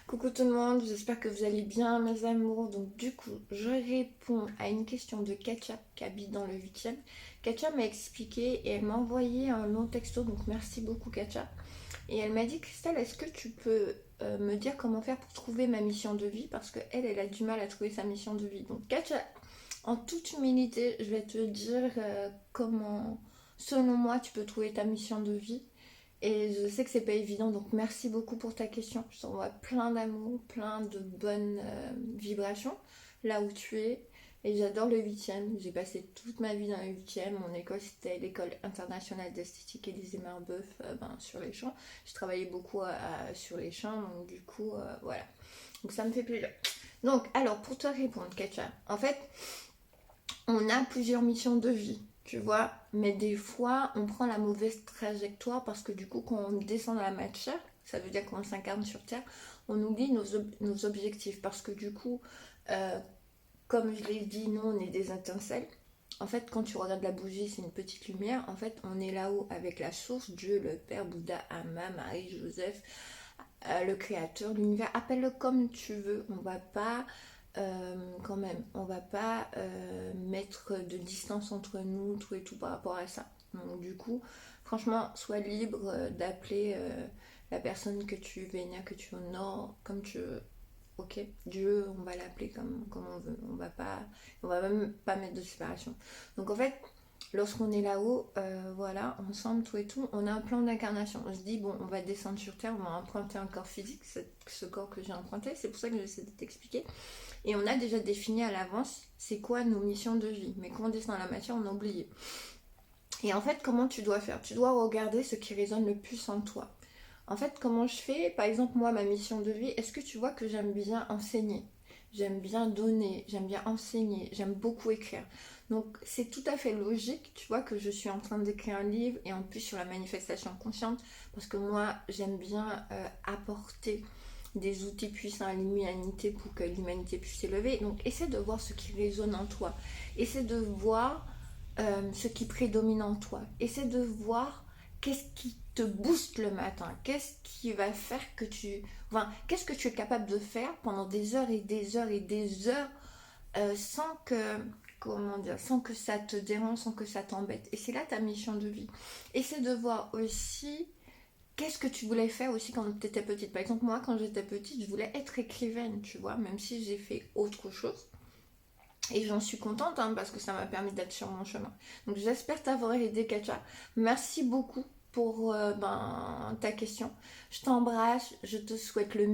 Coucou tout le monde, j'espère que vous allez bien mes amours. Donc du coup, je réponds à une question de Katia qui habite dans le 8e. Katia m'a expliqué et elle m'a envoyé un long texto, donc merci beaucoup Katia. Et elle m'a dit, Christelle, est-ce que tu peux me dire comment faire pour trouver ma mission de vie? Parce qu'elle, elle a du mal à trouver sa mission de vie. Donc Katia, en toute humilité, je vais te dire comment, selon moi, tu peux trouver ta mission de vie. Et je sais que c'est pas évident, donc merci beaucoup pour ta question. Je t'envoie plein d'amour, plein de bonnes vibrations là où tu es. Et j'adore le 8e. J'ai passé toute ma vie dans le 8e. Mon école, c'était l'école internationale d'esthétique Élisée Marbeuf sur les champs. Je travaillais beaucoup sur les champs, donc du coup, voilà. Donc ça me fait plaisir. Donc, alors, pour te répondre, Katia, en fait, on a plusieurs missions de vie, tu vois, mais des fois, on prend la mauvaise trajectoire parce que du coup, quand on descend dans la matière, ça veut dire qu'on s'incarne sur Terre, on oublie nos objectifs parce que du coup, euh, comme je l'ai dit, nous, on est des étincelles. En fait, quand tu regardes la bougie, c'est une petite lumière. En fait, on est là-haut avec la source, Dieu, le Père, Bouddha, Amma, Marie, Joseph, le Créateur, l'univers. Appelle-le comme tu veux. On va pas quand même, on va pas mettre de distance entre nous, tout et tout par rapport à ça. Donc du coup, franchement, sois libre d'appeler la personne que tu vénères, que tu honores, comme tu veux. Ok, Dieu, on va l'appeler comme on veut. On va même pas mettre de séparation. Donc en fait, lorsqu'on est là-haut, voilà, ensemble, tout et tout, on a un plan d'incarnation. On se dit, bon, on va descendre sur Terre, on va emprunter un corps physique, ce corps que j'ai emprunté. C'est pour ça que j'essaie de t'expliquer. Et on a déjà défini à l'avance c'est quoi nos missions de vie. Mais quand on descend dans la matière, on a oublié. Et en fait, comment tu dois faire? Tu dois regarder ce qui résonne le plus en toi. En fait, comment je fais? Par exemple, moi, ma mission de vie, est-ce que tu vois que j'aime bien enseigner? J'aime bien donner, j'aime bien enseigner, j'aime beaucoup écrire. Donc, c'est tout à fait logique, tu vois, que je suis en train d'écrire un livre et en plus sur la manifestation consciente, parce que moi, j'aime bien apporter des outils puissants à l'humanité pour que l'humanité puisse s'élever. Donc, essaie de voir ce qui résonne en toi. Essaie de voir ce qui prédomine en toi. Essaie de voir qu'est-ce qui te booste le matin, qu'est-ce qui va faire que tu... Enfin, qu'est-ce que tu es capable de faire pendant des heures et des heures et des heures sans que... Comment dire, sans que ça te dérange, sans que ça t'embête. Et c'est là ta mission de vie. Essaie de voir aussi qu'est-ce que tu voulais faire aussi quand tu étais petite. Par exemple, moi, quand j'étais petite, je voulais être écrivaine, tu vois, même si j'ai fait autre chose. Et j'en suis contente parce que ça m'a permis d'être sur mon chemin. Donc j'espère t'avoir aidé, Katia. Merci beaucoup pour ta question. Je t'embrasse, je te souhaite le